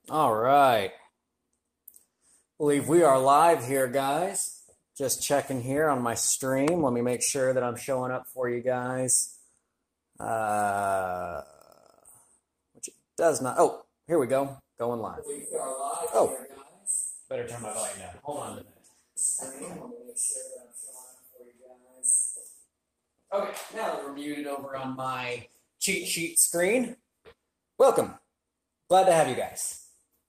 All right. Believe we are live here, guys. Just checking here on my stream. Let me make sure that I'm showing up for you guys. Which it does not. Oh, here we go. Going live. Believe we are live here, guys. Better turn my volume down. Hold on a minute. Stream. Let me make sure that I'm showing up for you guys. Okay, now that we're muted over on my cheat sheet screen. Welcome. Glad to have you guys.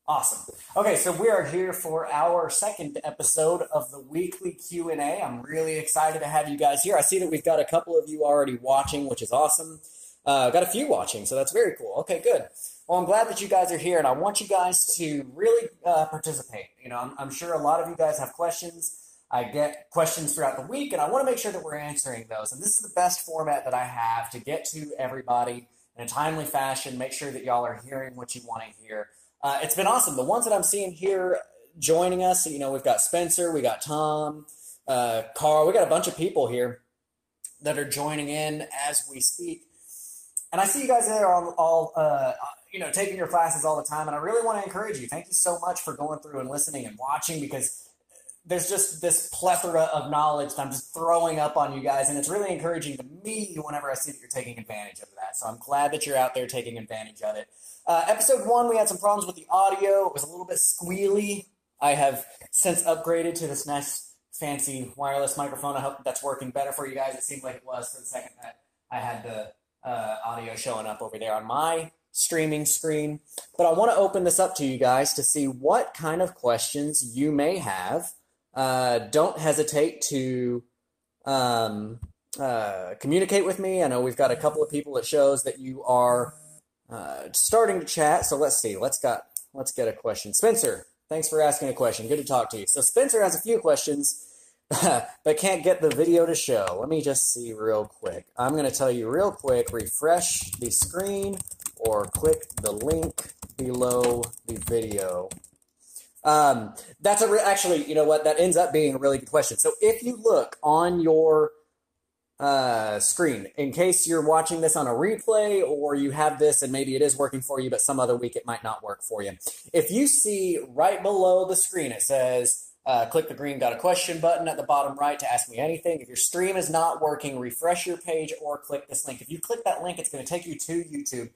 Awesome. Okay, so we are here for our second episode of the weekly Q&A. I'm really excited to have you guys here. I see that we've got a couple of you already watching, which is awesome. Got a few watching, so that's very cool. Okay, good. Well, I'm glad that you guys are here, and I want you guys to really participate. You know, I'm sure a lot of you guys have questions. I get questions throughout the week, and I want to make sure that we're answering those. And this is the best format that I have to get to everybody in a timely fashion, make sure that y'all are hearing what you want to hear. It's been awesome. The ones that I'm seeing here joining us, you know, we've got Spencer, we got Tom, Carl, we got a bunch of people here that are joining in as we speak. And I see you guys there all you know, taking your classes all the time, and I really want to encourage you. Thank you so much for going through and listening and watching, because there's just this plethora of knowledge that I'm just throwing up on you guys, and it's really encouraging to me whenever I see that you're taking advantage of that. So I'm glad that you're out there taking advantage of it. Episode 1, we had some problems with the audio. It was a little bit squealy. I have since upgraded to this nice fancy wireless microphone. I hope that's working better for you guys. It seemed like it was for the second that I had the audio showing up over there on my streaming screen. But I want to open this up to you guys to see what kind of questions you may have. Don't hesitate to communicate with me. I know we've got a couple of people that shows that you are starting to chat. So let's see. Let's get a question. Spencer, thanks for asking a question. Good to talk to you. So Spencer has a few questions, but can't get the video to show. Let me just see real quick. I'm going to tell you real quick. Refresh the screen or click the link below the video. That's actually, you know what, that ends up being a really good question. So if you look on your screen, in case you're watching this on a replay or you have this and maybe it is working for you, but some other week it might not work for you. If you see right below the screen, it says, click the green got a question button at the bottom right to ask me anything. If your stream is not working, refresh your page or click this link. If you click that link, it's going to take you to YouTube.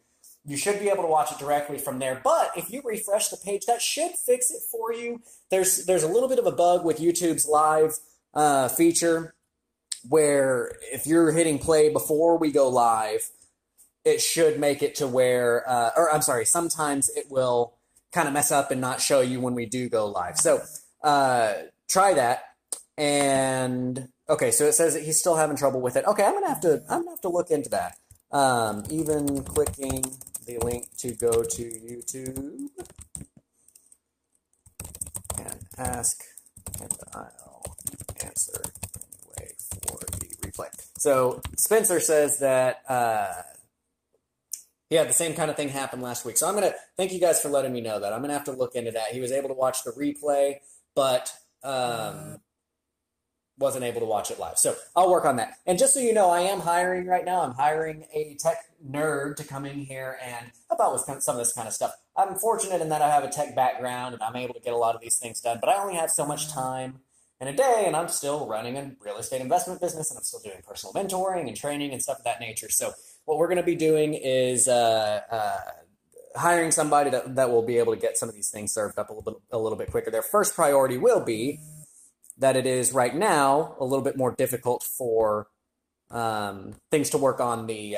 You should be able to watch it directly from there. But if you refresh the page, that should fix it for you. There's a little bit of a bug with YouTube's live feature, where if you're hitting play before we go live, it should make it to where, or I'm sorry, sometimes it will kind of mess up and not show you when we do go live. So try that. And okay, so it says that he's still having trouble with it. Okay, I'm gonna have to look into that. Even clicking the link to go to YouTube and ask, and I'll answer anyway for the replay. So Spencer says that yeah, the same kind of thing happened last week. So I'm gonna thank you guys for letting me know that. I'm gonna have to look into that. He was able to watch the replay, but wasn't able to watch it live. So I'll work on that. And just so you know, I am hiring right now. I'm hiring a tech nerd to come in here and help out with some of this kind of stuff. I'm fortunate in that I have a tech background and I'm able to get a lot of these things done, but I only have so much time in a day, and I'm still running a real estate investment business, and I'm still doing personal mentoring and training and stuff of that nature. So what we're going to be doing is hiring somebody that will be able to get some of these things served up a little bit quicker. Their first priority will be that it is right now a little bit more difficult for things to work on the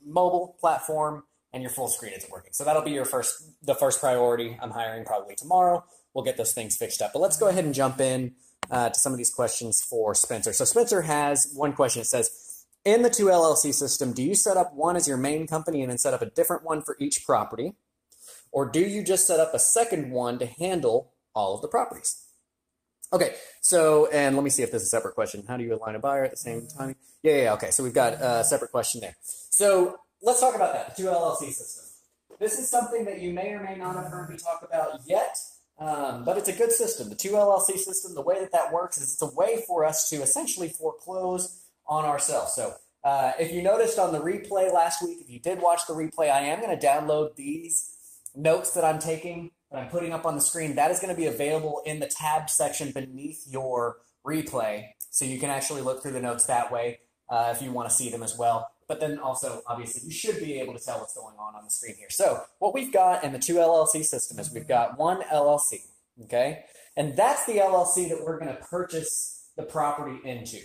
mobile platform, and your full screen isn't working. So that'll be the first priority. I'm hiring probably tomorrow. We'll get those things fixed up. But let's go ahead and jump in to some of these questions for Spencer. So Spencer has one question. It says, in the 2 LLC system, do you set up one as your main company and then set up a different one for each property? Or do you just set up a second one to handle all of the properties? Okay, so, and let me see if this is a separate question. How do you align a buyer at the same time? Yeah, okay, so we've got a separate question there. So let's talk about that, the 2 LLC system. This is something that you may or may not have heard me talk about yet, but it's a good system. The 2 LLC system, the way that works is it's a way for us to essentially foreclose on ourselves. So if you noticed on the replay last week, if you did watch the replay, I am going to download these notes that I'm taking, that I'm putting up on the screen, that is going to be available in the tabbed section beneath your replay. So you can actually look through the notes that way if you want to see them as well. But then also, obviously, you should be able to tell what's going on the screen here. So what we've got in the 2 LLC system is we've got one LLC, okay? And that's the LLC that we're going to purchase the property into.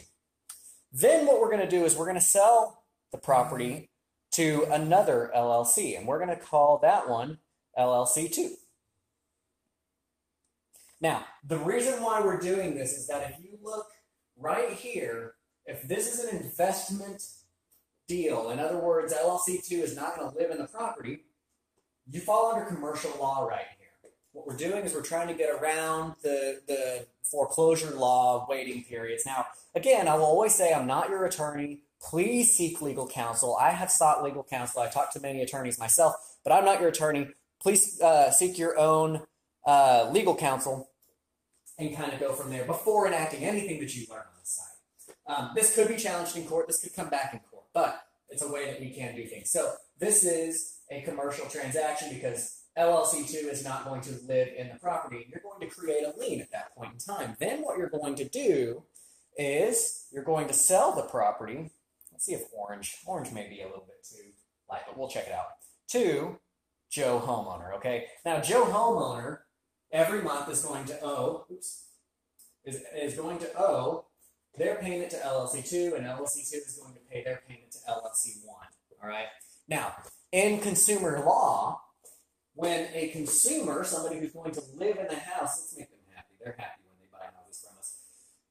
Then what we're going to do is we're going to sell the property to another LLC, and we're going to call that one LLC 2. Now, the reason why we're doing this is that if you look right here, if this is an investment deal, in other words, LLC 2 is not going to live in the property, you fall under commercial law right here. What we're doing is we're trying to get around the foreclosure law waiting periods. Now, again, I will always say I'm not your attorney. Please seek legal counsel. I have sought legal counsel. I talked to many attorneys myself, but I'm not your attorney. Please seek your own legal counsel and kind of go from there before enacting anything that you learn on this side. This could be challenged in court. This could come back in court, but it's a way that we can do things. So this is a commercial transaction because LLC 2 is not going to live in the property. You're going to create a lien at that point in time. Then what you're going to do is you're going to sell the property. Let's see if orange may be a little bit too light, but we'll check it out. To Joe Homeowner, okay? Now, Joe Homeowner every month is going to owe, is going to owe their payment to LLC 2, and LLC 2 is going to pay their payment to LLC 1, all right? Now, in consumer law, when a consumer, somebody who's going to live in the house, let's make them happy. They're happy when they buy houses from us.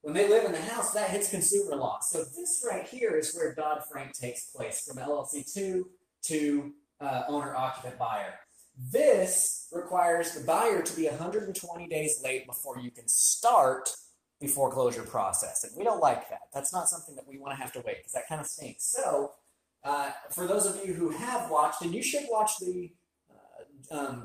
When they live in the house, that hits consumer law. So this right here is where Dodd-Frank takes place, from LLC 2 to owner-occupant buyer. This requires the buyer to be 120 days late before you can start the foreclosure process. And we don't like that. That's not something that we want to have to wait, because that kind of stinks. So for those of you who have watched, and you should watch the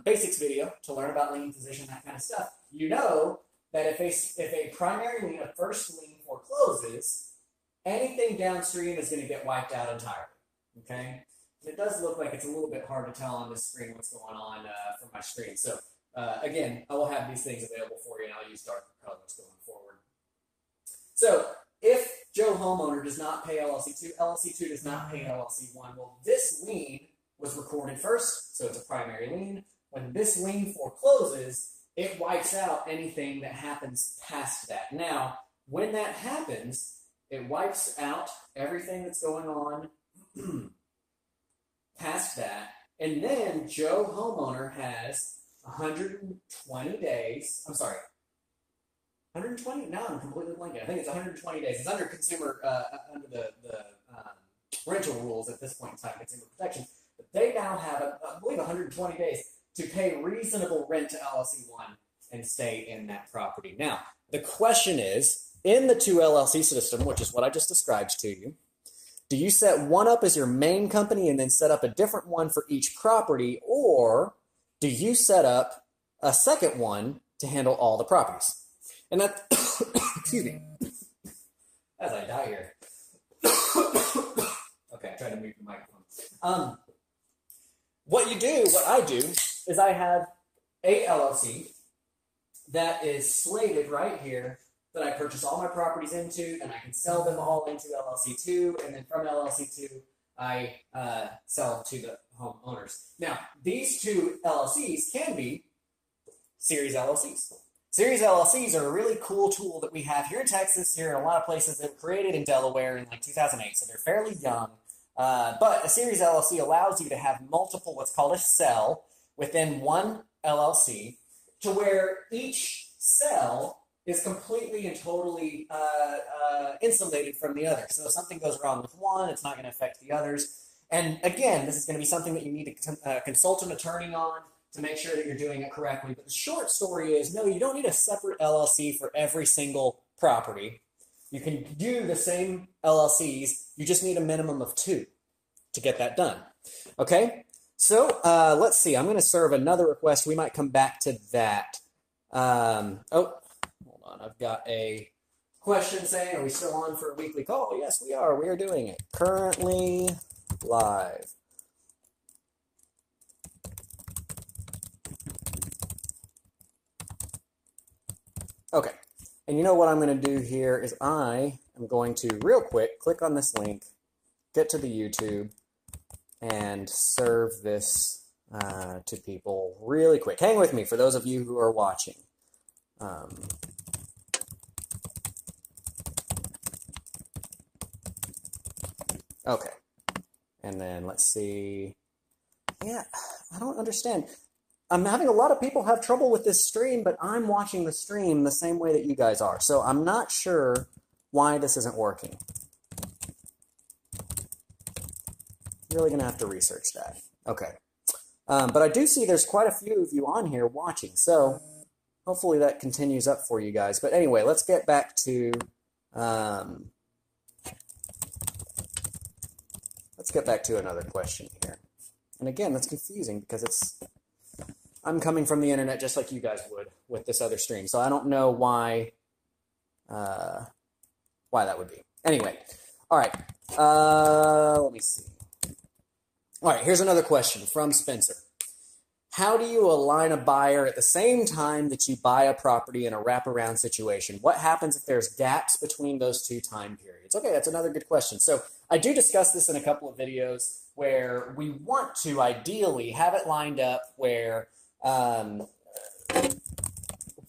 basics video to learn about lien position, that kind of stuff, you know that if a primary lien, a first lien forecloses, anything downstream is going to get wiped out entirely, okay? It does look like it's a little bit hard to tell on this screen what's going on from my screen. So again, I will have these things available for you, and I'll use darker colors going forward. So if Joe Homeowner does not pay LLC 2, LLC 2 does not pay LLC 1, well, this lien was recorded first, so it's a primary lien. When this lien forecloses, it wipes out anything that happens past that. Now, when that happens, it wipes out everything that's going on past that, and then Joe Homeowner has 120 days. I'm sorry, 120? Now I'm completely blanking. I think it's 120 days. It's under consumer, under the rental rules at this point in time, consumer protection. But they now have, I believe, 120 days to pay reasonable rent to LLC 1 and stay in that property. Now, the question is, in the 2 LLC system, which is what I just described to you, do you set one up as your main company and then set up a different one for each property, or do you set up a second one to handle all the properties? And that, excuse me, as I die here. Okay, I tried to mute the microphone. What I do, is I have a LLC that is slated right here that I purchase all my properties into, and I can sell them all into LLC 2, and then from LLC 2, I sell to the homeowners. Now, these 2 LLCs can be series LLCs. Series LLCs are a really cool tool that we have here in Texas, here in a lot of places that were created in Delaware in like 2008, so they're fairly young. But a series LLC allows you to have multiple, what's called a cell, within one LLC, to where each cell is completely and totally insulated from the other. So if something goes wrong with one, it's not going to affect the others. And again, this is going to be something that you need to consult an attorney on to make sure that you're doing it correctly. But the short story is, no, you don't need a separate LLC for every single property. You can do the same LLCs. You just need a minimum of 2 to get that done. Okay? So let's see. I'm going to serve another request. We might come back to that. Oh, hold on. I've got a question saying, are we still on for a weekly call? Yes, we are. We are doing it. Currently live. Okay. And you know what I'm going to do here is I am going to, real quick, click on this link, get to the YouTube, and serve this to people really quick. Hang with me for those of you who are watching. Okay. And then let's see. Yeah, I don't understand. I'm having a lot of people have trouble with this stream, but I'm watching the stream the same way that you guys are. So I'm not sure why this isn't working. Really going to have to research that. Okay. But I do see there's quite a few of you on here watching, so hopefully that continues up for you guys. But anyway, let's get back to another question here. And again, that's confusing because I'm coming from the internet just like you guys would with this other stream, so I don't know why that would be. Anyway, all right. Let me see. All right, here's another question from Spencer. How do you align a buyer at the same time that you buy a property in a wraparound situation? What happens if there's gaps between those two time periods? Okay, that's another good question. So I do discuss this in a couple of videos where we want to ideally have it lined up where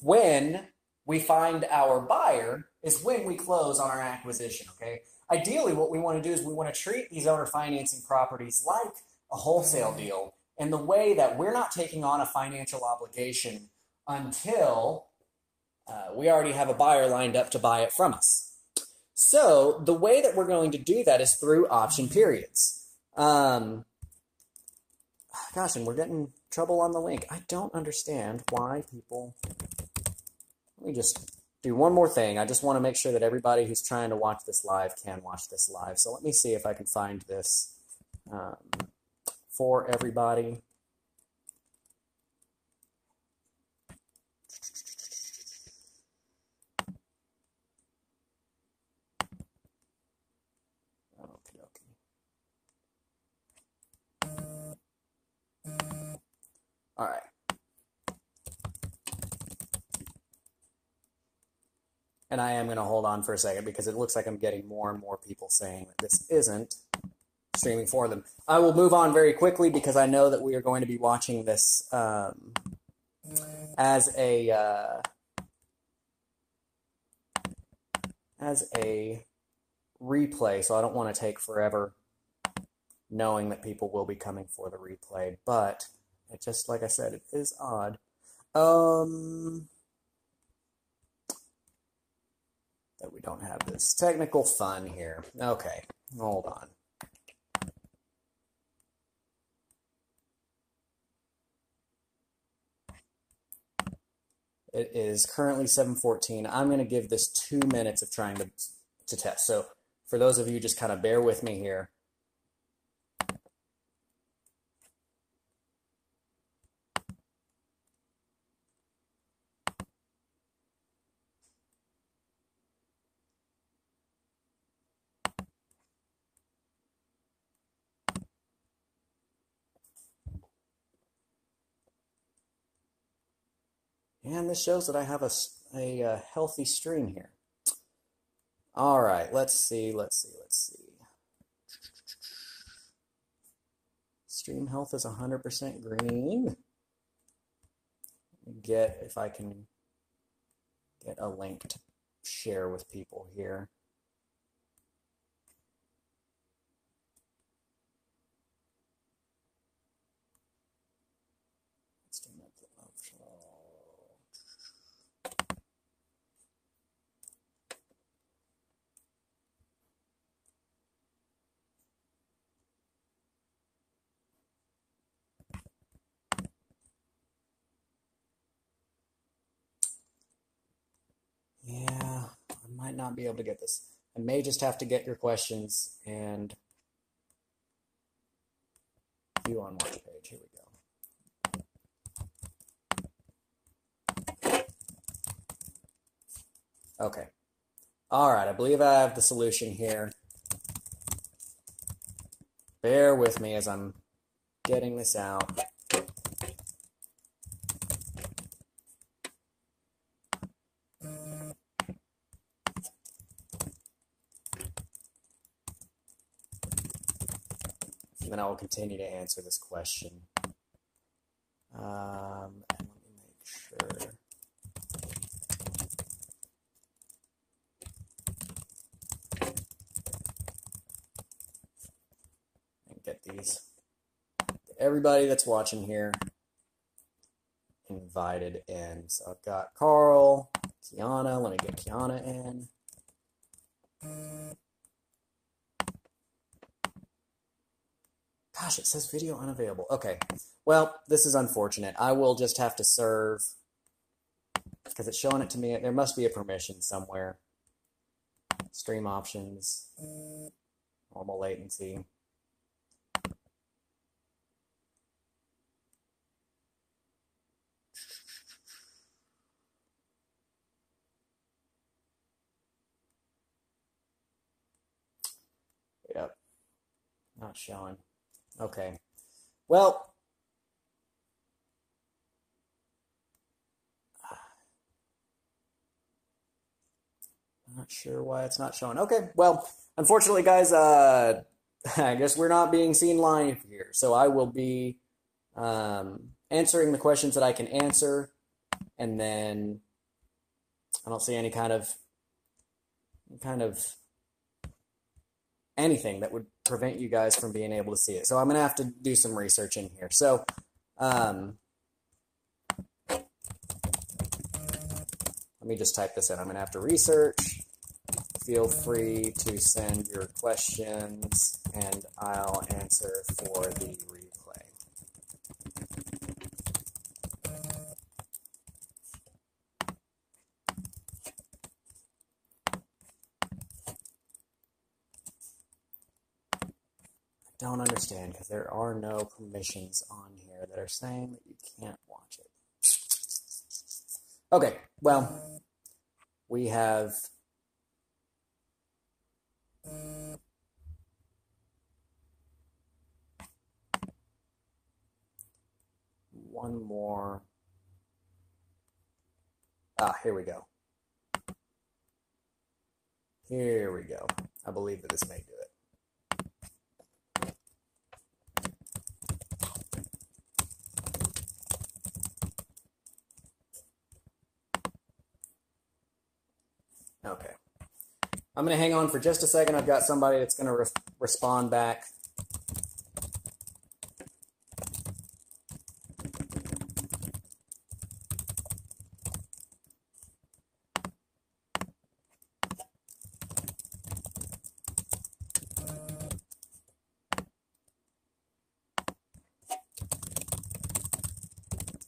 when we find our buyer is when we close on our acquisition, okay? Ideally, what we want to do is we want to treat these owner financing properties like a wholesale deal in the way that we're not taking on a financial obligation until we already have a buyer lined up to buy it from us. So the way that we're going to do that is through option periods. Gosh, and we're getting trouble on the link. I don't understand why people... Let me just do one more thing. I just want to make sure that everybody who's trying to watch this live can watch this live. So let me see if I can find this for everybody. All right. And I am going to hold on for a second because it looks like I'm getting more and more people saying that this isn't streaming for them. I will move on very quickly because I know that we are going to be watching this as a replay, so I don't want to take forever knowing that people will be coming for the replay, but it just, like I said, it is odd. That we don't have this technical fun here. Okay, hold on. It is currently 7:14. I'm going to give this 2 minutes of trying to test. So for those of you, just kind of bear with me here. And this shows that I have a healthy stream here. All right, let's see. Stream health is 100% green. Get if I can get a link to share with people here. Yeah, I might not be able to get this. I may just have to get your questions and view on watch page. Here we go. Okay. All right, I believe I have the solution here. Bear with me as I'm getting this out. and then I will continue to answer this question. And let me make sure. And get these. Everybody that's watching here invited in. So I've got Carl, Kiana. Let me get Kiana in. Gosh, it says video unavailable. Okay, well, this is unfortunate. I will just have to serve, because it's showing it to me. There must be a permission somewhere. Stream options, normal latency. Yep, not showing. Okay, well, I'm not sure why it's not showing. Okay, well, unfortunately, guys, I guess we're not being seen live here, so I will be answering the questions that I can answer, and then I don't see any kind of anything that would prevent you guys from being able to see it. So I'm going to have to do some research in here. So let me just type this in. I'm going to have to research. Feel free to send your questions and I'll answer for the replay. Don't understand, because there are no permissions on here that are saying that you can't watch it. Okay, well, we have one more. Here we go. Here we go. I believe that this may do it. Okay. I'm going to hang on for just a second. I've got somebody that's going to respond back.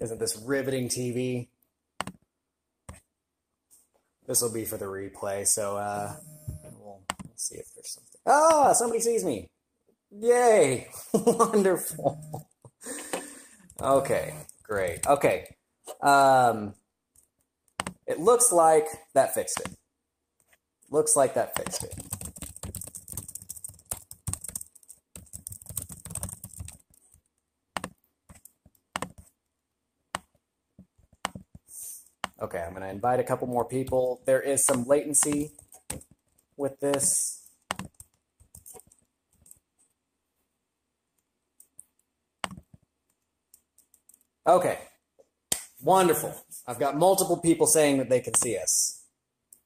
Isn't this riveting TV? This will be for the replay, so we'll see if there's something. Oh, somebody sees me. Yay. Wonderful. Okay, great. Okay. It looks like that fixed it. Looks like that fixed it. Okay, I'm going to invite a couple more people. There is some latency with this. Okay, wonderful. I've got multiple people saying that they can see us.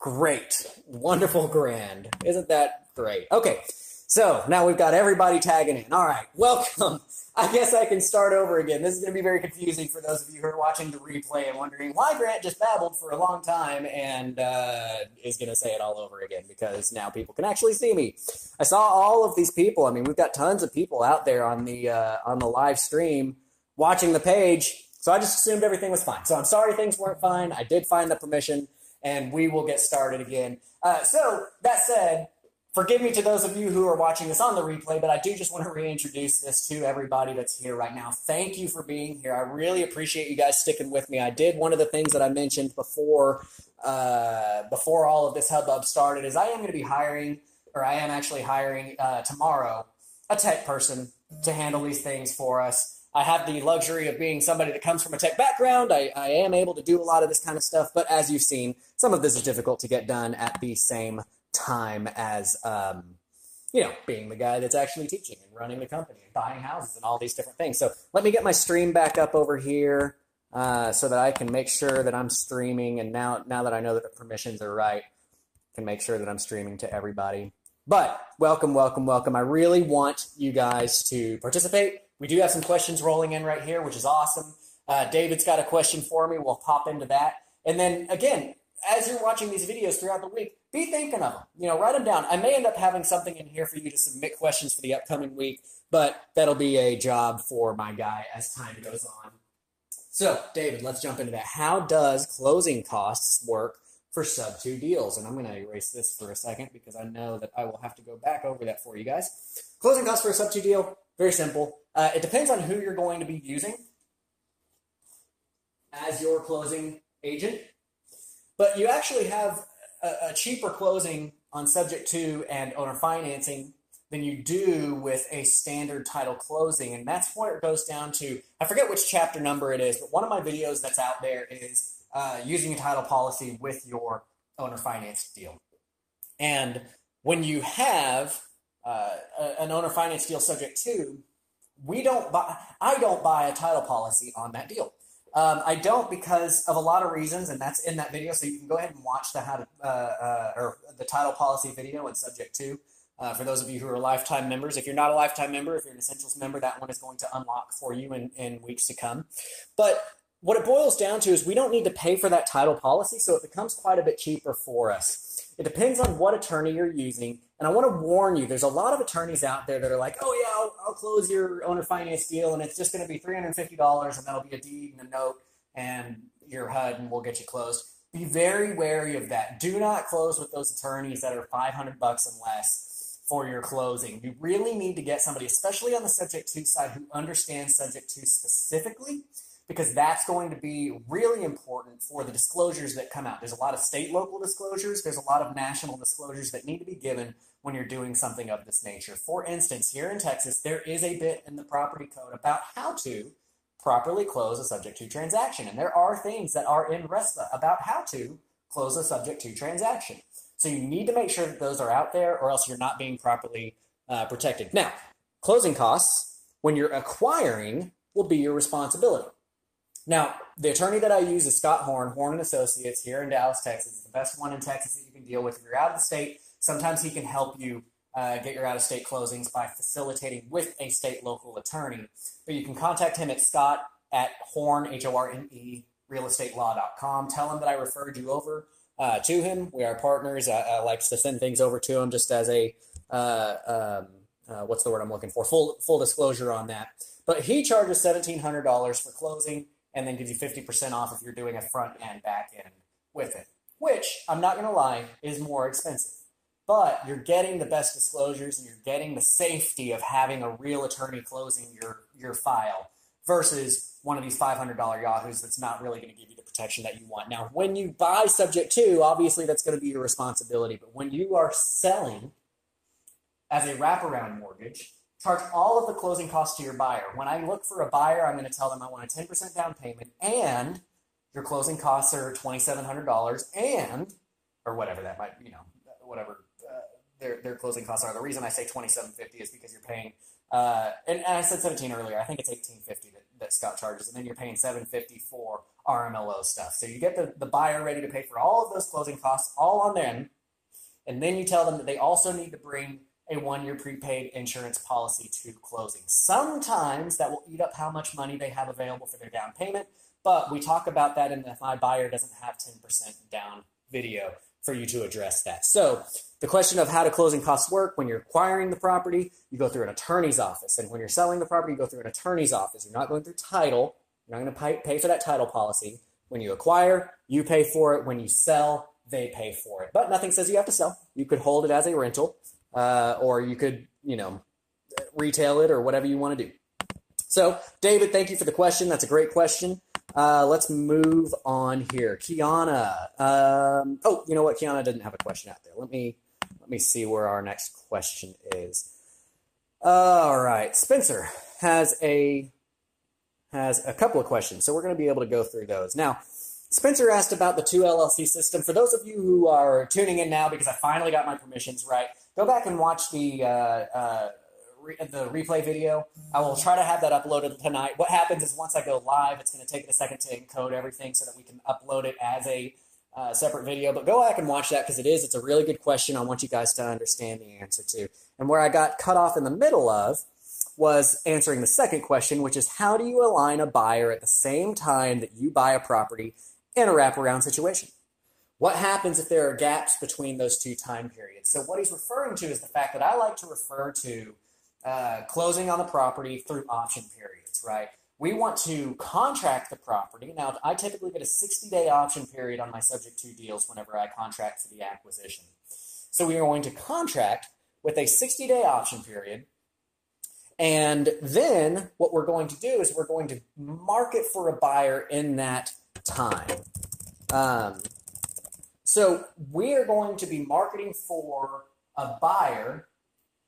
Great, wonderful, grand. Isn't that great? Okay, so now we've got everybody tagging in. All right, welcome. I guess I can start over again. This is going to be very confusing for those of you who are watching the replay and wondering why Grant just babbled for a long time and is going to say it all over again, because now people can actually see me. I saw all of these people. I mean, we've got tons of people out there on the live stream watching the page, so I just assumed everything was fine. So I'm sorry things weren't fine. I did find the permission, and we will get started again. So that said, forgive me to those of you who are watching this on the replay, but I do just want to reintroduce this to everybody that's here right now. Thank you for being here. I really appreciate you guys sticking with me. I did one of the things that I mentioned before all of this hubbub started is I am actually hiring tomorrow a tech person to handle these things for us. I have the luxury of being somebody that comes from a tech background. I am able to do a lot of this kind of stuff, but as you've seen, some of this is difficult to get done at the same time as being the guy that's actually teaching and running the company and buying houses and all these different things. So let me get my stream back up over here so that I can make sure that I'm streaming. And now that I know that the permissions are right, I can make sure that I'm streaming to everybody. But welcome, welcome, welcome. I really want you guys to participate. We do have some questions rolling in right here, which is awesome. David's got a question for me. We'll pop into that. And then, again, as you're watching these videos throughout the week, be thinking of them. Write them down. I may end up having something in here for you to submit questions for the upcoming week, but that'll be a job for my guy as time goes on. So, David, let's jump into that. How does closing costs work for sub-2 deals? And I'm going to erase this for a second because I know that I will have to go back over that for you guys. Closing costs for a sub-2 deal, very simple. It depends on who you're going to be using as your closing agent. But you actually have a cheaper closing on subject to and owner financing than you do with a standard title closing. And that's where it goes down to, I forget which chapter number it is, but one of my videos that's out there is using a title policy with your owner finance deal. And when you have an owner finance deal subject to, I don't buy a title policy on that deal. I don't because of a lot of reasons, and that's in that video. So you can go ahead and watch the the title policy video and subject to. For those of you who are lifetime members, if you're not a lifetime member, if you're an Essentials member, that one is going to unlock for you in weeks to come. But what it boils down to is we don't need to pay for that title policy, so it becomes quite a bit cheaper for us. It depends on what attorney you're using. And I want to warn you, there's a lot of attorneys out there that are like, oh yeah, I'll close your owner finance deal and it's just going to be $350 and that'll be a deed and a note and your HUD and we'll get you closed. Be very wary of that. Do not close with those attorneys that are $500 and less for your closing. You really need to get somebody, especially on the subject to side, who understands subject to specifically, because that's going to be really important for the disclosures that come out. There's a lot of state local disclosures. There's a lot of national disclosures that need to be given when you're doing something of this nature. For instance, here in Texas, there is a bit in the property code about how to properly close a subject to transaction. And there are things that are in RESPA about how to close a subject to transaction. So you need to make sure that those are out there or else you're not being properly protected. Now, closing costs, when you're acquiring, will be your responsibility. Now, the attorney that I use is Scott Horn & Associates here in Dallas, Texas. It's the best one in Texas that you can deal with. If you're out of the state, sometimes he can help you get your out-of-state closings by facilitating with a state local attorney. But you can contact him at Scott at Horne, H-O-R-N-E, realestatelaw.com. Tell him that I referred you over to him. We are partners. I like to send things over to him just as a, what's the word I'm looking for? Full disclosure on that. But he charges $1,700 for closing, and then gives you 50% off if you're doing a front and back end with it, which, I'm not going to lie, is more expensive. But you're getting the best disclosures and you're getting the safety of having a real attorney closing your file versus one of these $500 yahoos that's not really going to give you the protection that you want. Now, when you buy subject to, obviously that's going to be your responsibility. But when you are selling as a wraparound mortgage, charge all of the closing costs to your buyer. When I look for a buyer, I'm going to tell them I want a 10% down payment and your closing costs are $2,700 and, or whatever that might, whatever their closing costs are. The reason I say $2,750 is because you're paying, and I said 17 earlier, I think it's $1,850 that Scott charges, and then you're paying $750 for RMLO stuff. So you get the buyer ready to pay for all of those closing costs all on them, and then you tell them that they also need to bring a 1-year prepaid insurance policy to closing. Sometimes that will eat up how much money they have available for their down payment, but we talk about that in the My Buyer Doesn't Have 10% Down video for you to address that. So the question of how do closing costs work: when you're acquiring the property, you go through an attorney's office, and when you're selling the property, you go through an attorney's office. You're not going through title. You're not going to pay for that title policy. When you acquire, you pay for it. When you sell, they pay for it. But nothing says you have to sell. You could hold it as a rental. Or you could, retail it or whatever you want to do. So, David, thank you for the question. That's a great question. Let's move on here. Kiana. Oh, you know what? Kiana didn't have a question out there. Let me see where our next question is. All right. Spencer has a couple of questions, so we're going to be able to go through those. Now, Spencer asked about the 2 LLC system. For those of you who are tuning in now because I finally got my permissions right, go back and watch the replay video. I will try to have that uploaded tonight. What happens is once I go live, it's going to take it a second to encode everything so that we can upload it as a separate video. But go back and watch that because it's a really good question I want you guys to understand the answer to. And where I got cut off in the middle of was answering the second question, which is how do you align a buyer at the same time that you buy a property in a wraparound situation? What happens if there are gaps between those two time periods? So what he's referring to is the fact that I like to refer to closing on the property through option periods, right? We want to contract the property. Now, I typically get a 60-day option period on my subject to deals whenever I contract for the acquisition. So we are going to contract with a 60-day option period. And then what we're going to do is we're going to market for a buyer in that time. So we are going to be marketing for a buyer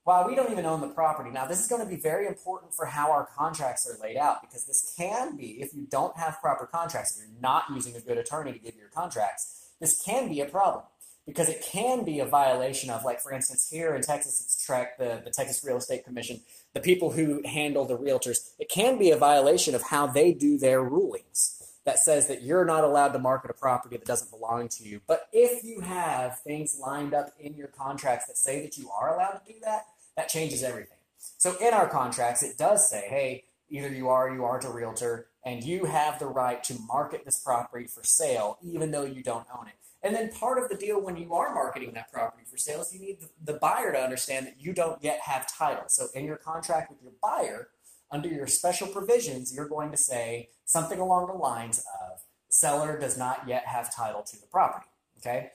while we don't even own the property. Now, this is going to be very important for how our contracts are laid out because this can be, if you don't have proper contracts, if you're not using a good attorney to give you your contracts, this can be a problem because it can be a violation of, like, for instance, here in Texas, it's the Texas Real Estate Commission, the people who handle the realtors. It can be a violation of how they do their rulings that says that you're not allowed to market a property that doesn't belong to you. But if you have things lined up in your contracts that say that you are allowed to do that, that changes everything. So in our contracts, it does say, hey, either you are or you aren't a realtor, and you have the right to market this property for sale, even though you don't own it. And then part of the deal when you are marketing that property for sale is you need the buyer to understand that you don't yet have title. So in your contract with your buyer, under your special provisions, you're going to say something along the lines of, seller does not yet have title to the property, okay?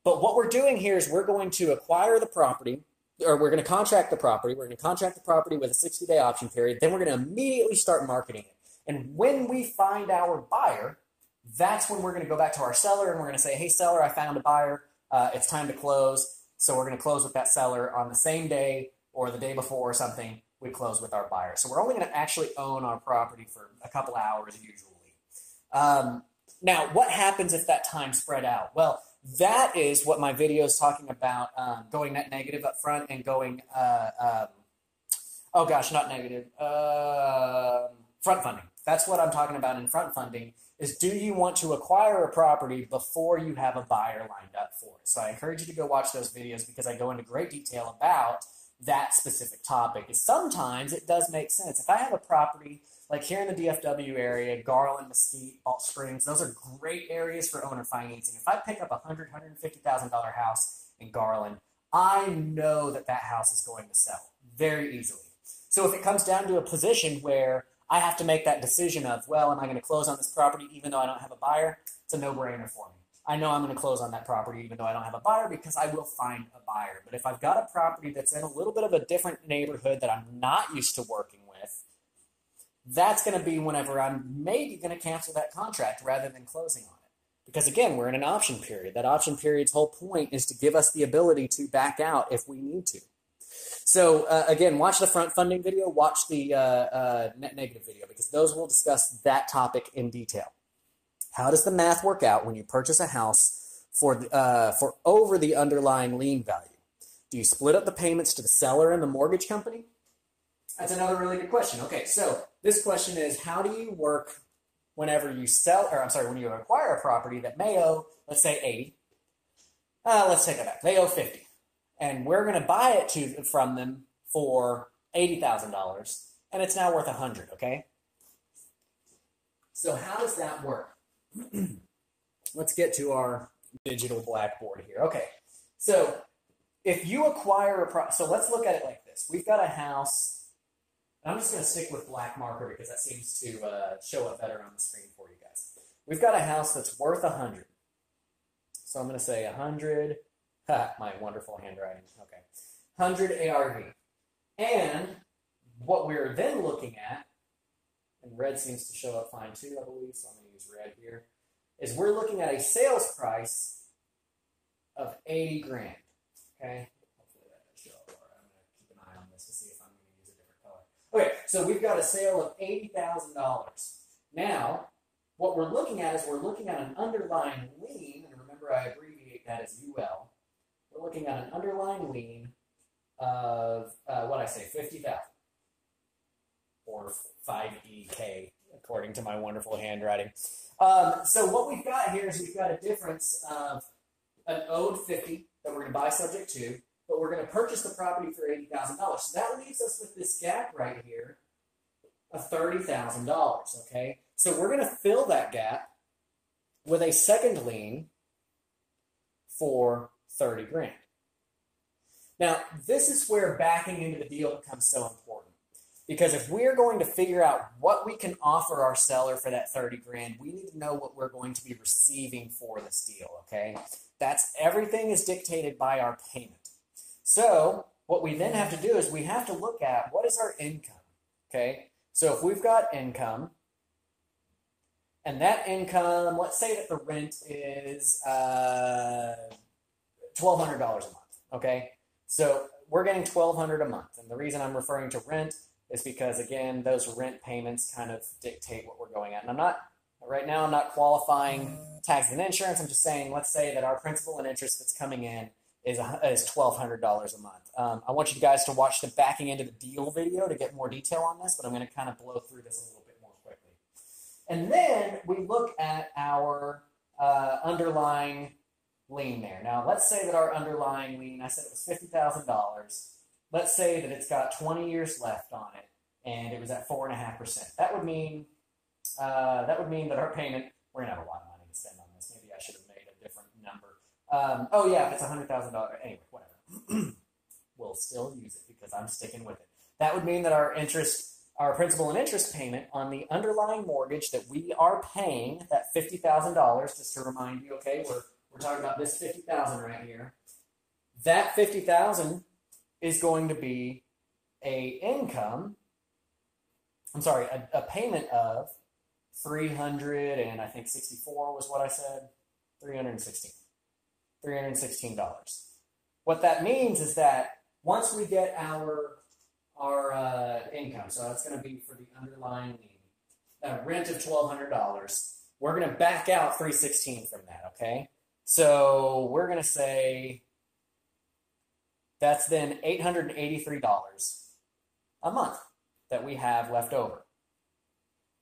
But what we're doing here is we're going to acquire the property, or we're going to contract the property. We're going to contract the property with a 60-day option period. Then we're going to immediately start marketing it. And when we find our buyer, that's when we're going to go back to our seller and we're going to say, hey, seller, I found a buyer. It's time to close. So we're going to close with that seller on the same day or the day before or something. We close with our buyer. So we're only going to actually own our property for a couple hours usually. Now, what happens if that time spread out? Well, that is what my video is talking about, going net negative up front and going, oh gosh, not negative, front funding. That's what I'm talking about in front funding, is do you want to acquire a property before you have a buyer lined up for it? So I encourage you to go watch those videos because I go into great detail about that specific topic. Is sometimes it does make sense. If I have a property like here in the DFW area, Garland, Mesquite, Balch Springs, those are great areas for owner financing. If I pick up a $100,000, $150,000 house in Garland, I know that that house is going to sell very easily. So if it comes down to a position where I have to make that decision of, well, am I going to close on this property even though I don't have a buyer? It's a no-brainer for me. I know I'm going to close on that property even though I don't have a buyer because I will find a buyer. But if I've got a property that's in a little bit of a different neighborhood that I'm not used to working with, that's going to be whenever I'm maybe going to cancel that contract rather than closing on it. Because again, we're in an option period. That option period's whole point is to give us the ability to back out if we need to. So again, watch the front funding video, watch the net negative video, because those will discuss that topic in detail. How does the math work out when you purchase a house for over the underlying lien value? Do you split up the payments to the seller and the mortgage company? That's another really good question. Okay, so this question is, how do you work whenever you when you acquire a property that may owe, let's say 80. Let's take it back. They owe 50. And we're going to buy it from them for $80,000, and it's now worth 100, okay? So how does that work? Let's get to our digital blackboard here. Okay, so if you acquire so let's look at it like this. We've got a house. I'm just going to stick with black marker because that seems to show up better on the screen for you guys. We've got a house that's worth 100. So I'm going to say 100. My wonderful handwriting. Okay, 100 ARV. And what we're then looking at, and red seems to show up fine too, I believe, so I'm going to use red here, is we're looking at a sales price of 80 grand. Okay, hopefully that does show up. I'm going to keep an eye on this to see if I'm going to use a different color. Okay, so we've got a sale of $80,000. Now, what we're looking at is we're looking at an underlying lien, and remember I abbreviate that as UL. We're looking at an underlying lien of, what I say, 50,000 or 5EK, according to my wonderful handwriting. So what we've got here is we've got a difference of an owed 50 that we're going to buy subject to, but we're going to purchase the property for $80,000. So that leaves us with this gap right here of $30,000, okay? So we're going to fill that gap with a second lien for 30 grand. Now, this is where backing into the deal becomes so important. Because if we're going to figure out what we can offer our seller for that 30 grand, we need to know what we're going to be receiving for this deal, okay? Everything is dictated by our payment. So what we then have to do is we have to look at what is our income, okay? So if we've got income, and that income, let's say that the rent is $1,200 a month, okay? So we're getting $1,200 a month, and the reason I'm referring to rent is because, again, those rent payments kind of dictate what we're going at. And right now I'm not qualifying taxes and insurance. I'm just saying, let's say that our principal and interest that's coming in is $1,200 a month. I want you guys to watch the backing into the deal video to get more detail on this, but I'm going to kind of blow through this a little bit more quickly. And then we look at our underlying lien there. Now, let's say that our underlying lien, I said it was $50,000. Let's say that it's got 20 years left on it, and it was at 4.5%. That would mean that our payment, we're gonna have a lot of money to spend on this. Maybe I should have made a different number. Oh yeah, if it's $100,000, anyway, whatever. We'll still use it because I'm sticking with it. That would mean that our principal and interest payment on the underlying mortgage that we are paying, that $50,000, just to remind you, okay, we're talking about this $50,000 right here. That $50,000 is going to be a payment of $364 was what I said, $316. What that means is that once we get our income, so that's going to be for the underlying lien, a rent of $1,200, we're going to back out $316 from that, okay? So we're going to say that's then $883 a month that we have left over.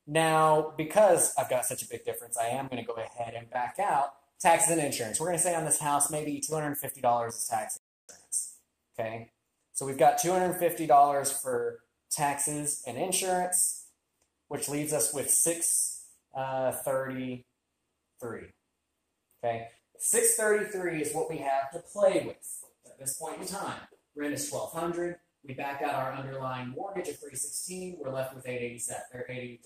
Now, because I've got such a big difference, I am going to go ahead and back out taxes and insurance. We're going to say on this house, maybe $250 is tax and insurance, okay? So we've got $250 for taxes and insurance, which leaves us with $633, okay? $633 is what we have to play with at this point in time. Rent is $1,200. We back out our underlying mortgage of $316. We're left with $883.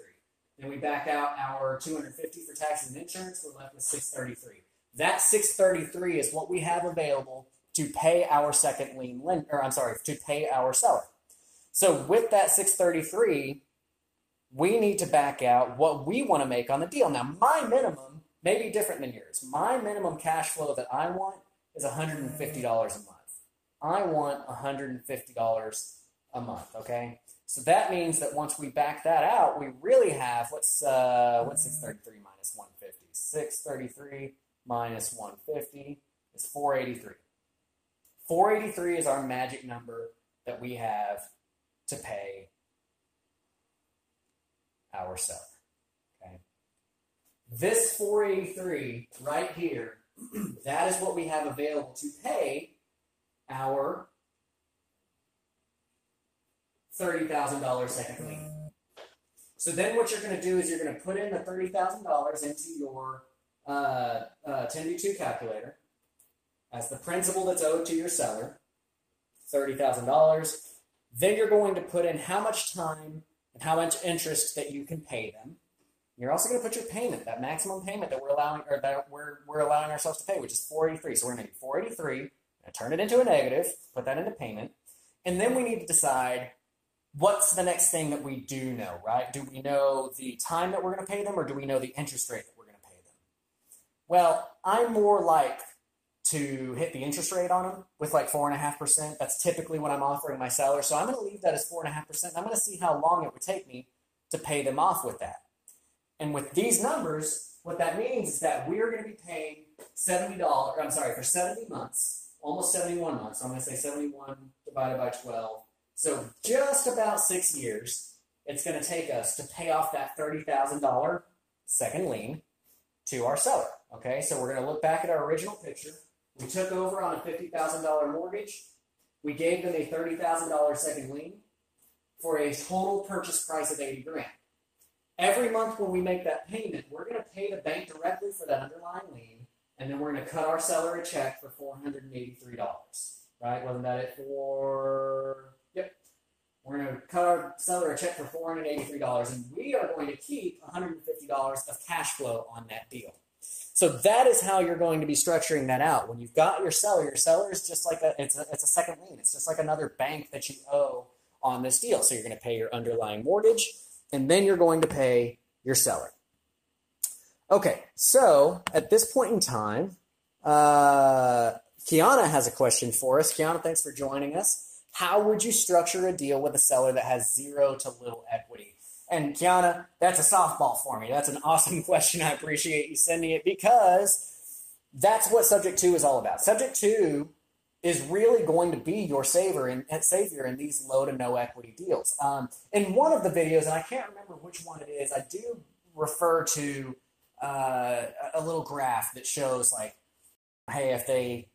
Then we back out our $250 for taxes and insurance. We're left with $633. That $633 is what we have available to pay our second lien to pay our seller. So with that $633, we need to back out what we want to make on the deal. Now, my minimum may be different than yours. My minimum cash flow that I want is $150 a month. I want $150 a month, okay? So that means that once we back that out, we really have, what's 633 minus 150? 633 minus 150 is 483. 483 is our magic number that we have to pay our seller, okay? This 483 right here, that is what we have available to pay our $30,000 second lien. So then what you're going to do is you're going to put in the $30,000 into your 10B2 calculator as the principal that's owed to your seller, $30,000. Then you're going to put in how much time and how much interest that you can pay them. You're also going to put your payment, that maximum payment that we're allowing ourselves to pay, which is $483. So we're going to do $483. Turn it into a negative, put that into payment, and then we need to decide what's the next thing that we do know, right? Do we know the time that we're going to pay them, or do we know the interest rate that we're going to pay them? Well, I'm more like to hit the interest rate on them with like 4.5%. That's typically what I'm offering my seller, so I'm going to leave that as 4.5%. I'm going to see how long it would take me to pay them off with that. And with these numbers, what that means is that we're going to be paying for 70 months, almost 71 months. So I'm going to say 71 divided by 12. So just about 6 years, it's going to take us to pay off that $30,000 second lien to our seller. Okay, so we're going to look back at our original picture. We took over on a $50,000 mortgage. We gave them a $30,000 second lien for a total purchase price of 80 grand. Every month when we make that payment, we're going to pay the bank directly for that underlying lien, and then we're going to cut our seller a check for $483, right? Wasn't that it for... Yep. We're going to cut our seller a check for $483, and we are going to keep $150 of cash flow on that deal. So that is how you're going to be structuring that out. When you've got your seller is just like it's a second lien. It's just like another bank that you owe on this deal. So you're going to pay your underlying mortgage, and then you're going to pay your seller. Okay, so at this point in time, Kiana has a question for us. Kiana, thanks for joining us. How would you structure a deal with a seller that has zero to little equity? And Kiana, that's a softball for me. That's an awesome question. I appreciate you sending it because that's what Subject 2 is all about. Subject 2 is really going to be your savior in these low to no equity deals. In one of the videos, and I can't remember which one it is, I do refer to a little graph that shows like, hey, if they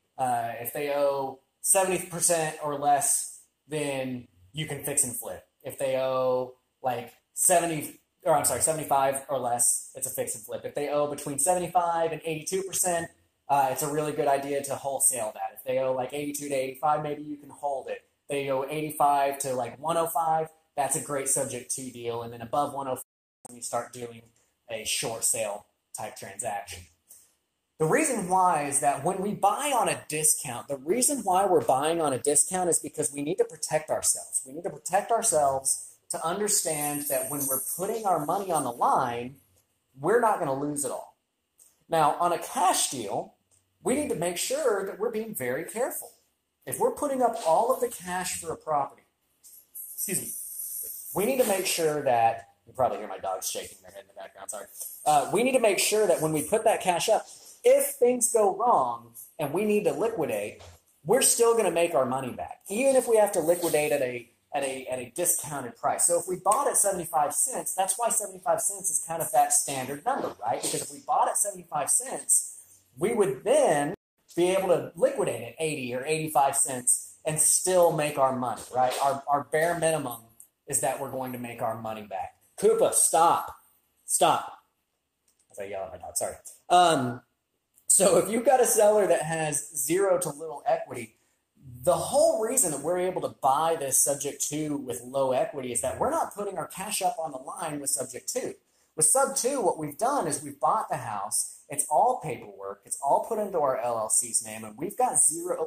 owe 70% or less, then you can fix and flip. If they owe like 75 or less, it's a fix and flip. If they owe between 75 and 82%, it's a really good idea to wholesale that. If they owe like 82 to 85, maybe you can hold it. If they owe 85 to like 105, that's a great Subject 2 deal. And then above 105, you start doing a short sale type transaction. The reason why is that when we buy on a discount, the reason why we're buying on a discount is because we need to protect ourselves. We need to protect ourselves to understand that when we're putting our money on the line, we're not going to lose it all. Now, on a cash deal, we need to make sure that we're being very careful. If we're putting up all of the cash for a property, we need to make sure that, you probably hear my dogs shaking their head in the background, sorry. We need to make sure that when we put that cash up, if things go wrong and we need to liquidate, we're still going to make our money back, even if we have to liquidate at a discounted price. So if we bought at 75 cents, that's why 75 cents is kind of that standard number, right? Because if we bought at 75 cents, we would then be able to liquidate at 80 or 85 cents and still make our money, right? Our bare minimum is that we're going to make our money back. Koopa, stop. As I yell at my dog, sorry. So if you've got a seller that has zero to little equity, the whole reason that we're able to buy this Subject 2 with low equity is that we're not putting our cash up on the line with Subject 2. With Sub 2, what we've done is we've bought the house. It's all paperwork. It's all put into our LLC's name, and we've got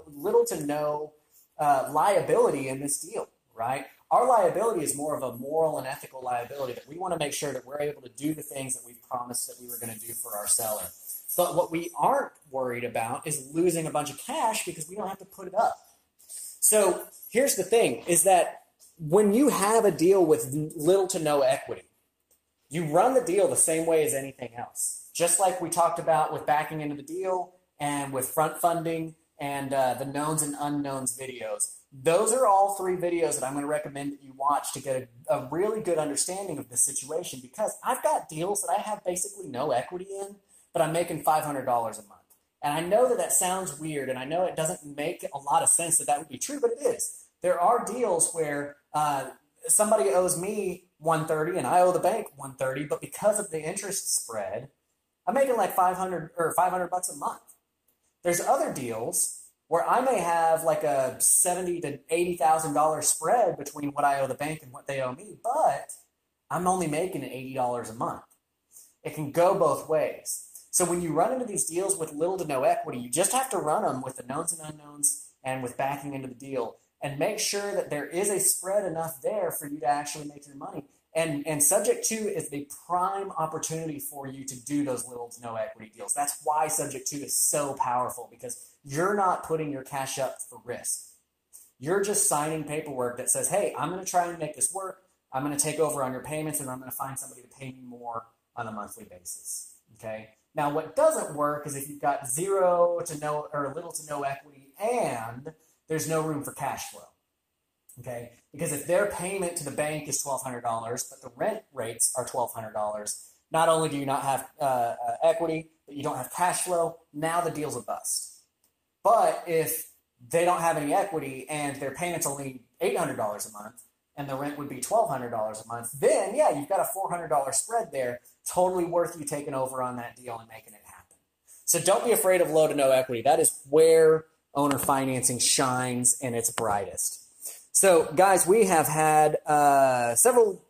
little to no liability in this deal, right? Our liability is more of a moral and ethical liability that we want to make sure that we're able to do the things that we've promised that we were going to do for our seller. But what we aren't worried about is losing a bunch of cash because we don't have to put it up. So here's the thing, is that when you have a deal with little to no equity, you run the deal the same way as anything else. Just like we talked about with backing into the deal and with front funding and the knowns and unknowns videos. Those are all three videos that I'm going to recommend that you watch to get a really good understanding of the situation, because I've got deals that I have basically no equity in, but I'm making $500 a month. And I know that sounds weird, and I know it doesn't make a lot of sense that would be true, but it is. There are deals where somebody owes me $130 and I owe the bank $130, but because of the interest spread, I'm making like $500 bucks a month. There's other deals where I may have like a $70,000 to $80,000 spread between what I owe the bank and what they owe me, but I'm only making $80 a month. It can go both ways. So when you run into these deals with little to no equity, you just have to run them with the knowns and unknowns and with backing into the deal, and make sure that there is a spread enough there for you to actually make your money. And Subject 2 is the prime opportunity for you to do those little to no equity deals. That's why Subject 2 is so powerful, because you're not putting your cash up for risk. You're just signing paperwork that says, hey, I'm going to try and make this work. I'm going to take over on your payments, and I'm going to find somebody to pay me more on a monthly basis. Okay. Now, what doesn't work is if you've got zero to no or little to no equity and there's no room for cash flow. Okay, because if their payment to the bank is $1,200, but the rent rates are $1,200, not only do you not have equity, but you don't have cash flow. Now the deal's a bust. But if they don't have any equity and their payment's only $800 a month and the rent would be $1,200 a month, then yeah, you've got a $400 spread there. Totally worth you taking over on that deal and making it happen. So don't be afraid of low to no equity. That is where owner financing shines in its brightest. So guys, we have had several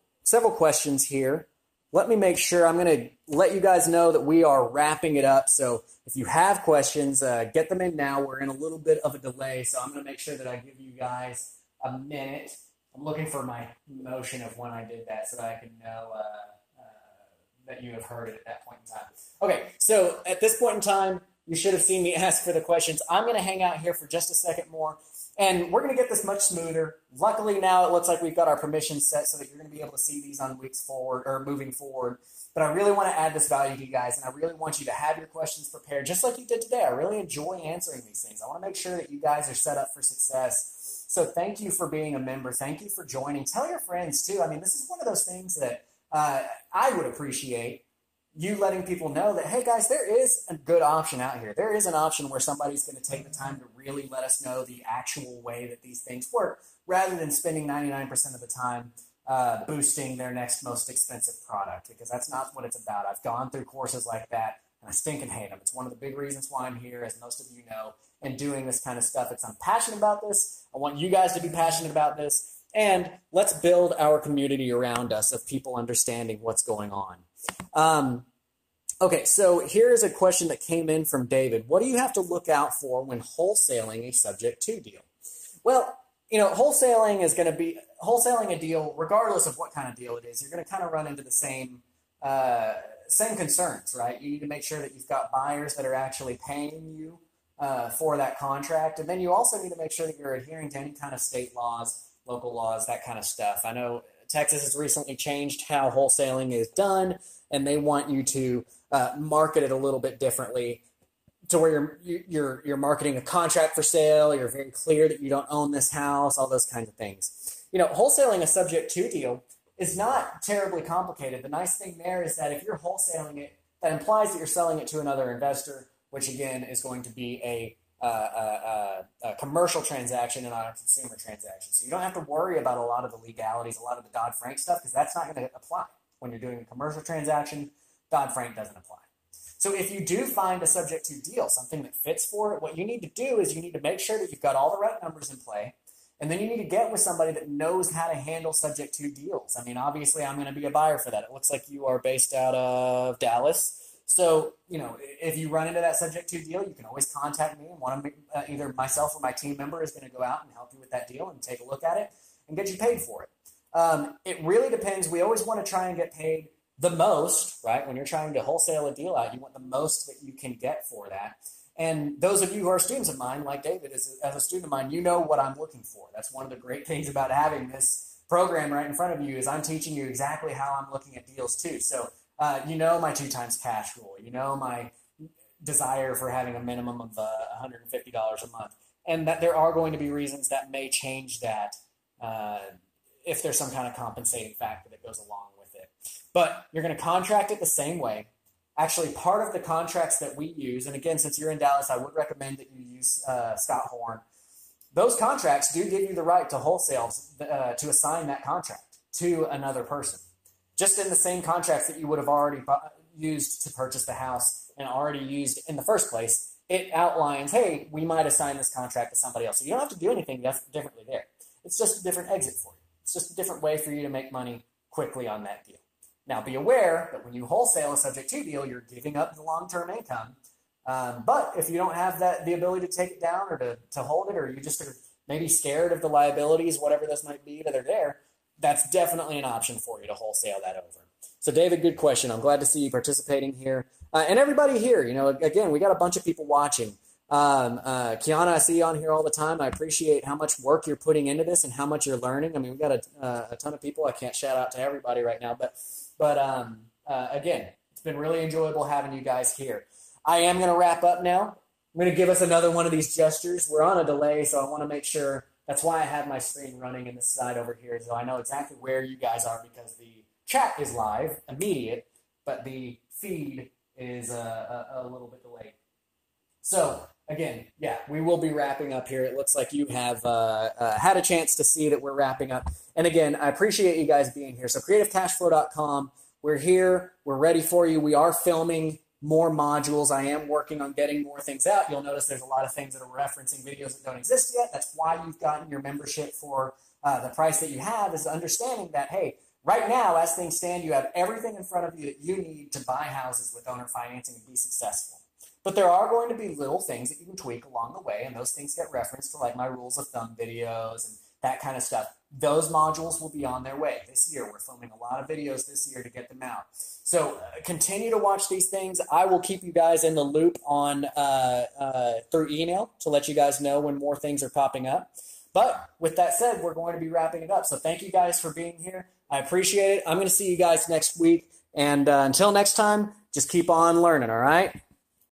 questions here. Let me make sure, I'm going to let you guys know that we are wrapping it up. So if you have questions, get them in now. We're in a little bit of a delay, so I'm going to make sure that I give you guys a minute. I'm looking for my motion of when I did that so that I can know that you have heard it at that point in time. Okay, so at this point in time, you should have seen me ask for the questions. I'm going to hang out here for just a second more, and we're going to get this much smoother. Luckily now it looks like we've got our permissions set so that you're going to be able to see these on weeks forward or moving forward. But I really want to add this value to you guys, and I really want you to have your questions prepared just like you did today. I really enjoy answering these things. I want to make sure that you guys are set up for success. So thank you for being a member. Thank you for joining. Tell your friends too. I mean, this is one of those things that I would appreciate you letting people know that, hey guys, there is a good option out here. There is an option where somebody's going to take the time to really let us know the actual way that these things work, rather than spending 99% of the time boosting their next most expensive product, because that's not what it's about. I've gone through courses like that, and I stinking hate them. It's one of the big reasons why I'm here, as most of you know, and doing this kind of stuff. I'm passionate about this. I want you guys to be passionate about this. And let's build our community around us of people understanding what's going on. Okay, so here is a question that came in from David. What do you have to look out for when wholesaling a subject to deal? Well, you know, wholesaling is going to be wholesaling a deal, regardless of what kind of deal it is. You're going to kind of run into the same concerns, right? You need to make sure that you've got buyers that are actually paying you for that contract, and then you also need to make sure that you're adhering to any kind of state laws, local laws, that kind of stuff. I know Texas has recently changed how wholesaling is done, and they want you to market it a little bit differently, to where you're marketing a contract for sale. You're very clear that you don't own this house, all those kinds of things. You know, wholesaling a subject to deal is not terribly complicated. The nice thing there is that if you're wholesaling it, that implies that you're selling it to another investor, which again is going to be a commercial transaction and not a consumer transaction. So you don't have to worry about a lot of the legalities, a lot of the Dodd-Frank stuff, because that's not going to apply. When you're doing a commercial transaction, Dodd-Frank doesn't apply. So if you do find a subject to deal, something that fits for it, what you need to do is you need to make sure that you've got all the right numbers in play, and then you need to get with somebody that knows how to handle subject to deals. I mean, obviously I'm going to be a buyer for that. It looks like you are based out of Dallas. So, you know, if you run into that subject to deal, you can always contact me, and one of me, either myself or my team member is going to go out and help you with that deal and take a look at it and get you paid for it. It really depends. We always want to try and get paid the most, right? When you're trying to wholesale a deal out, you want the most that you can get for that. And those of you who are students of mine, like David, as a student of mine, you know what I'm looking for. That's one of the great things about having this program right in front of you, is I'm teaching you exactly how I'm looking at deals too. So you know my 2 times cash rule. You know my desire for having a minimum of $150 a month. And that there are going to be reasons that may change that if there's some kind of compensating factor that goes along with it. But you're going to contract it the same way. Actually, part of the contracts that we use, and again, since you're in Dallas, I would recommend that you use Scott Horn. Those contracts do give you the right to wholesale, to assign that contract to another person. Just in the same contracts that you would have already used to purchase the house and already used in the first place, it outlines, hey, we might assign this contract to somebody else. So you don't have to do anything differently there. It's just a different exit for you. It's just a different way for you to make money quickly on that deal. Now, be aware that when you wholesale a subject to deal, you're giving up the long-term income. But if you don't have the ability to take it down or to hold it, or you just are maybe scared of the liabilities, whatever those might be that are there, that's definitely an option for you to wholesale that over. So, David, good question. I'm glad to see you participating here. And everybody here, you know, again, we got a bunch of people watching. Kiana, I see you on here all the time. I appreciate how much work you're putting into this and how much you're learning. I mean, we've got a ton of people. I can't shout out to everybody right now, but again, It's been really enjoyable having you guys here. I am going to wrap up now. I'm going to give us another one of these gestures. We're on a delay, so I want to make sure. That's why I have my screen running in this side over here, so I know exactly where you guys are, because the chat is live, immediate, but the feed is a little bit delayed. So, again, yeah, we will be wrapping up here. It looks like you have had a chance to see that we're wrapping up. And again, I appreciate you guys being here. So CreativeCashFlow.com, we're here. We're ready for you. We are filming more modules. I am working on getting more things out. You'll notice there's a lot of things that are referencing videos that don't exist yet. That's why you've gotten your membership for the price that you have, is understanding that, hey, right now, as things stand, you have everything in front of you that you need to buy houses with owner financing and be successful. But there are going to be little things that you can tweak along the way, and those things get referenced to like my rules of thumb videos and that kind of stuff. Those modules will be on their way this year. We're filming a lot of videos this year to get them out. So continue to watch these things. I will keep you guys in the loop on through email to let you guys know when more things are popping up. But with that said, we're going to be wrapping it up. So thank you guys for being here. I appreciate it. I'm going to see you guys next week. And until next time, just keep on learning, all right?